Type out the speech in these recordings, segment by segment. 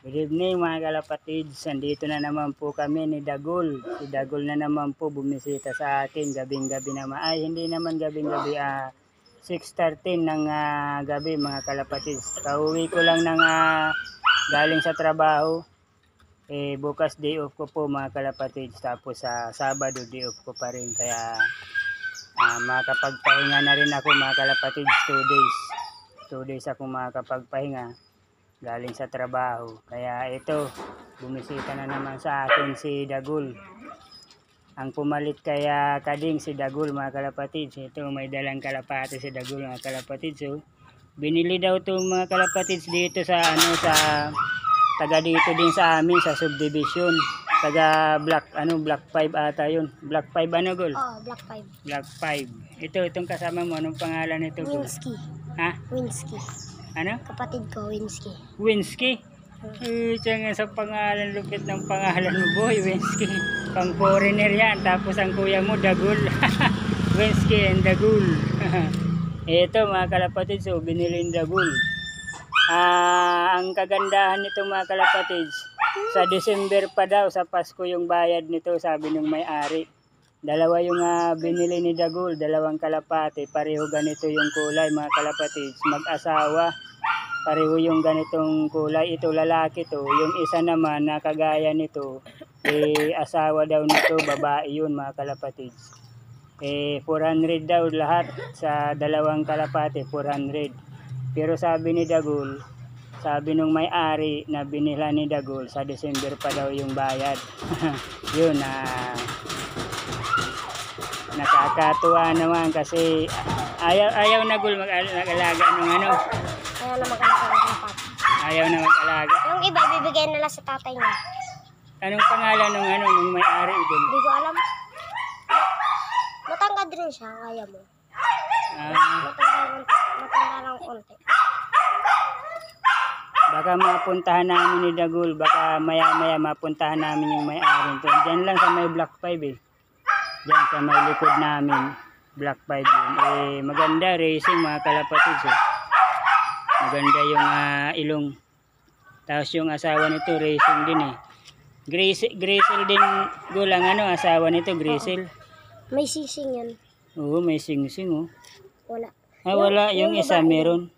Good evening mga kalapatids, nandito na naman po kami ni Dagul. Si Dagul na naman po bumisita sa akin gabing-gabi naman. Ay hindi naman gabing-gabi, 6:13 ng gabi mga kalapatids. Kauwi ko lang ng galing sa trabaho. Bukas day off ko po mga kalapatids. Tapos sa Sabado day off ko pa rin. Kaya makakapagpahinga na rin ako mga kalapatids 2 days. 2 days ako makakapagpahinga galing sa trabaho. Kaya ito, bumisita na naman sa akin si Dagul. Ang pumalit kaya Kading si Dagul mga kalapatids. Ito may dalang kalapati si Dagul mga kalapatids. So, binili daw itong mga kalapatids dito sa taga dito din sa amin sa subdivision. Taga Black 5 ata yun. Black 5 ano Gul? Oh, Black 5. Black 5. Itong kasama mo, anong pangalan nito Gul? Winsky. Ha? Winsky. Ano? Kapatid ko, Winsky. Winsky? Tiyan sa pangalan, lupit ng pangalan mo boy, Winsky. Pang foreigner yan, tapos ang kuya mo, Dagul. Winsky and Dagul. Ito mga kalapatids, so binili yung Dagul. Ang kagandahan nito mga kalapatids, sa December pa daw, sa Pasko yung bayad nito, sabi ng may-ari. Dalawa yung binili ni Dagul, dalawang kalapati, pareho ganito yung kulay mga kalapatids, mag-asawa, pareho yung ganitong kulay. Ito lalaki to, yung isa naman na kagaya nito, asawa daw nito, babae yun mga kalapatids. 400 daw lahat sa dalawang kalapati, 400. Pero sabi ni Dagul, sabi nung may-ari na binila ni Dagul, sa December pa daw yung bayad. Yun nakakatuwa naman kasi ayaw na Gul mag-alaga ng ano. Ayaw na mag-alaga ng kapat. Ayaw na mag-alaga. Yung iba, ibibigay nila sa tatay niya. Anong pangalan nung may-ari Gul? Hindi ko alam. Matangkad rin siya, kaya mo. Matanda ng konti. Baka mapuntahan namin ni Dagul, baka maya-maya mapuntahan namin yung may-ari. Diyan lang sa may Black 5 eh. Diyan sa may likod namin, Black 5 yun. Maganda racing mga kalapatids eh. Maganda yung ilong. Tapos yung asawa nito racing din eh. Grisel din Gulang asawa nito Grisel. May sising yan. Oo, may sing-sing oh. Wala. Wala. Yung isa meron.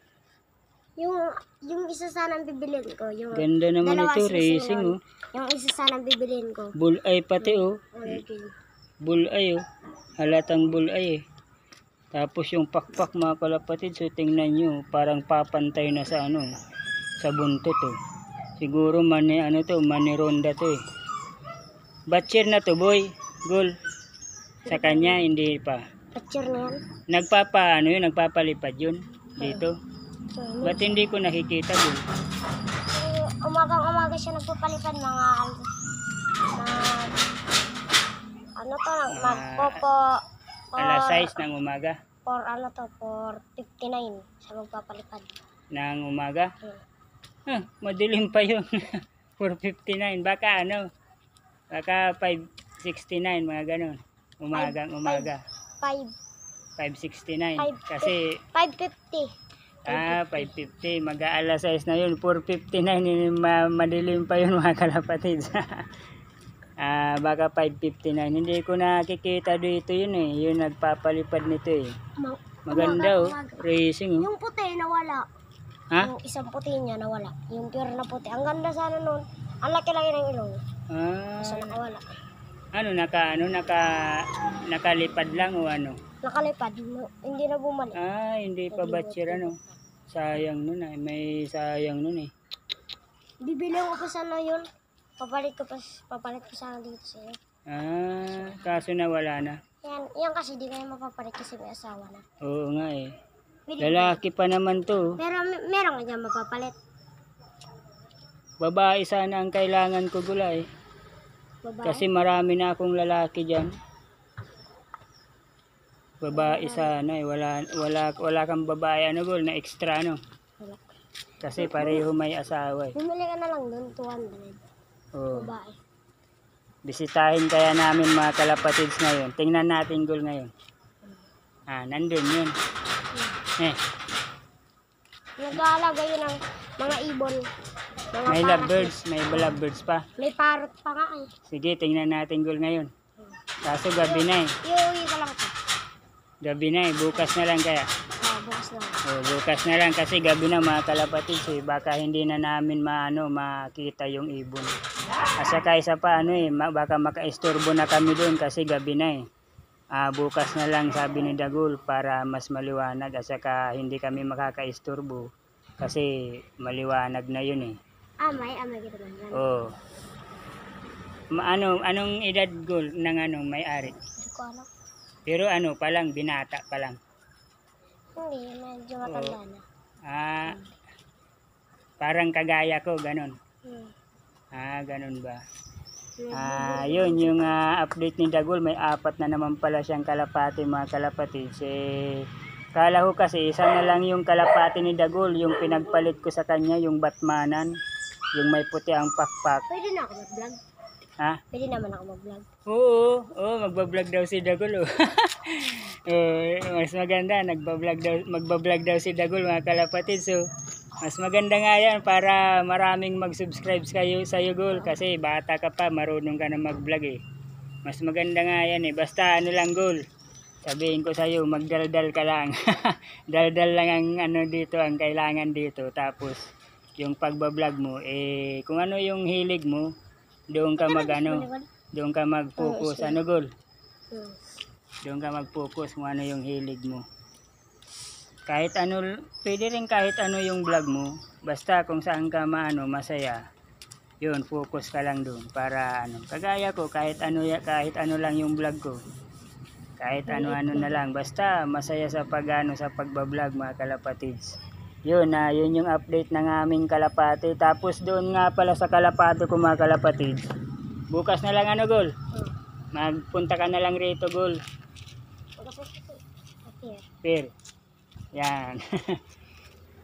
Yung isa sanang bibilin ko. Yung ganda naman ito, racing oh. Yung isa sanang bibilin ko. Bull-eye pati oh. Bull-eye oh. Halatang bull-eye eh. Tapos yung pakpak mga kalapatid, so tingnan nyo, parang papantay na sa sa buntot oh. Siguro manironda to eh. Batcher na to boy, Gul. Sa kanya hindi pa. Batcher na yan. Nagpapalipad yun dito. Ba't hindi ko nakikita Gul? Umagang-umaga siya nagpapalipad mga magpopo alas 6 ng umaga. 4:59 siya magpapalipad. Ng umaga? Madilim pa yun. 4:59. Baka baka 5:69 mga ganun. Umaga. 5:69. Kasi 5:50. 5:50. Mag-aalas 6 na yun. 4:59. Madilim pa yun mga kalapatids. Baka 5:59. Hindi ko nakikita dito yun eh. Yung nagpapalipad nito eh. Maganda racing oh. Yung puti nawala. Ha? Yung isang puti niya nawala. Yung pure na puti. Ang ganda sana nun. Ang laki-laki ng ilong. Kasi nakawala. Nakalipad lang o Nakalipad. Hindi na bumalik. Hindi pa batcher Sayang nun may sayang nun eh. Bibili ko pa sana yun. Papalit ko sana dito sa iyo. Kaso nawala na. Yan kasi di kayo mapapalit kasi may asawa na. Oo nga eh. Lalaki pa naman to. Pero meron nga dyan mapapalit. Babae sana ang kailangan ko Gulay. Babae? Kasi marami na akong lalaki dyan. Babae sana eh. Wala kang babae Gul na extra Wala. Kasi pareho may asawa eh. Bumili ka na lang doon 200. Babae. Bisitahin kaya namin mga kalapatids ngayon. Tingnan natin Gul ngayon. Nandun yun. Nag-aalaga yun ng mga ibon. Mga May parrot. lovebirds, may lovebirds pa. May parrot pa nga eh. Sige, tingnan natin Gul ngayon. Kaso gabi na eh. Iuwi ko lang ito. Gabi na eh, bukas na lang kaya. Bukas na. Bukas na lang kasi gabi na mga kalapatids eh. Baka hindi na namin makita yung ibon. At saka isa pa baka makaistorbo na kami doon kasi gabi na eh. Bukas na lang sabi ni Dagul para mas maliwanag at saka hindi kami makakaistorbo kasi maliwanag na yun eh. May kita man. Oo. Anong edad Gul ng may-ari? Hindi ko alam. Pero pa lang, binata pa lang. Hindi, medyo matanda na. Parang kagaya ko, ganun. Ganun ba? Yun, yung update ni Dagul, may 4 na naman pala siyang kalapati, mga kalapatids. Kala ko kasi, isa na lang yung kalapati ni Dagul, yung pinagpalit ko sa kanya, yung Batmanan, yung may puti ang pakpak. Pwede na ako mag-vlog. Pwede naman ako mag-vlog. Oo, magbablog daw si Dagul. Mas maganda, magbablog daw si Dagul, mga kalapatids. So, mas maganda nga yan para maraming mag-subscribe sa'yo Gul, kasi bata ka pa, marunong ka na mag-vlog eh. Mas maganda nga yan eh, basta lang Gul, sabihin ko sa'yo, magdaldal ka lang. Daldal lang ang dito, ang kailangan dito. Tapos, yung pagbablog mo, kung ano yung hilig mo, doon ka doon ka mag-focus. Gul? Doon ka mag-focus kung ano yung hilig mo. Kahit pwede rin kahit yung vlog mo, basta kung saan ka masaya, yun, focus ka lang doon para kagaya ko, kahit ano lang yung vlog ko. Kahit ano na lang, basta masaya sa sa pagbablog, mga kalapatids. Yun yung update ng aming kalapati. Tapos doon nga pala sa kalapati ko, mga kalapatids, bukas na lang Gul? Magpunta ka na lang rito Gul. Pero yan.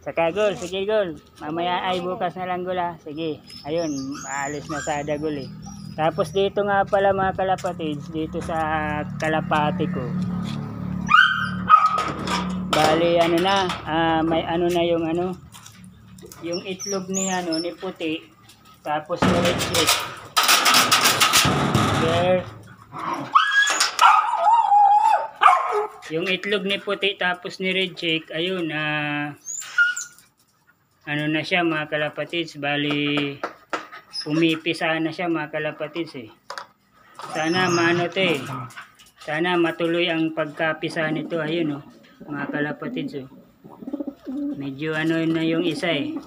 Saka Gul, sige Gul, mamaya ay bukas na lang Gul sige, ayun, maalis na sa Dagul eh. Tapos dito nga pala, mga kalapatids, dito sa kalapati ko, bali may na yung itlog ni ni puti, tapos ni red cheek. There. Yung itlog ni puti tapos ni red cheek, ayun, na siya, mga kalapatids, bali pumipisa na siya, mga kalapatids eh. Sana sana matuloy ang pagkapisa nito, ayun mga kalapatids medyo na yung isa ito,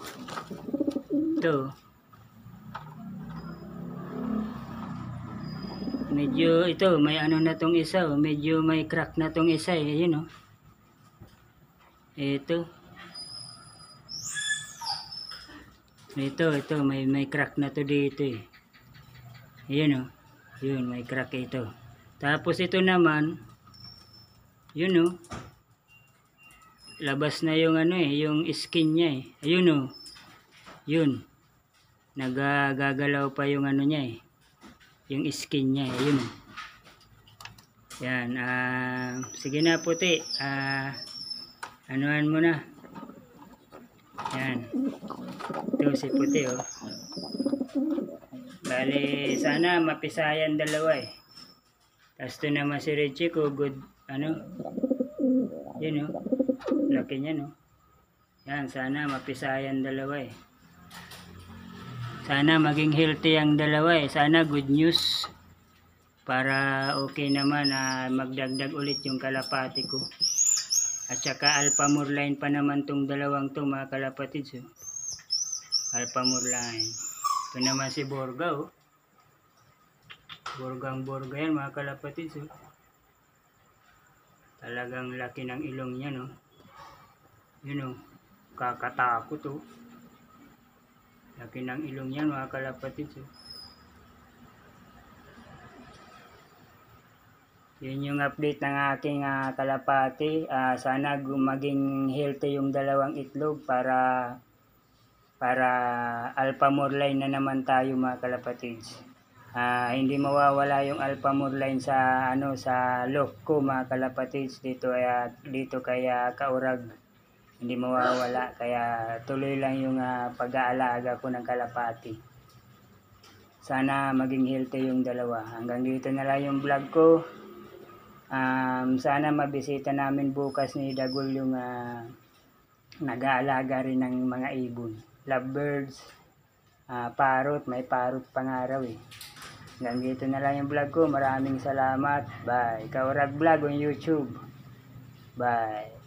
medyo may na tong isa medyo may crack na tong isa ayun ito may crack na to dito ayun yun, may crack ito. Tapos ito naman, yun labas na yung yung skin niya ayun yun, nagagalaw pa yung niya yung skin niya ayun yan. Sige na puti, anuhan mo na yan, ito si puti bali sana mapisayan dalawa tapos ito naman si Richie ko, good yun laki niya yan, sana mapisayan dalawa sana maging healthy ang dalawa sana good news para okay naman magdagdag ulit yung kalapati ko. At saka Alpha Moorline pa naman tong dalawang to, mga kalapatids Alpha Moorline. Ito naman si Borga Borgang yan, mga kalapatids talagang laki ng ilong niya yun kakatakot laki ng ilong niya, mga kalapatids yun yung update ng aking kalapati. Sana maging healthy yung dalawang itlog para Alpha Moorline na naman tayo, mga kalapatids. Hindi mawawala yung Alpha Moorline sa sa look ko, mga kalapatids, dito kaya Kaurag. Hindi mawawala. Kaya tuloy lang yung pag-aalaga ko ng kalapati. Sana maging healthy yung dalawa. Hanggang dito na lang yung vlog ko. Sana mabisita namin bukas ni Dagul yung nag-aalaga rin ng mga ibon. Lovebirds, parrot. May parrot pangaraw eh. Hanggang dito na lang yung vlog ko. Maraming salamat. Bye. Kaurag Vlog on YouTube. Bye.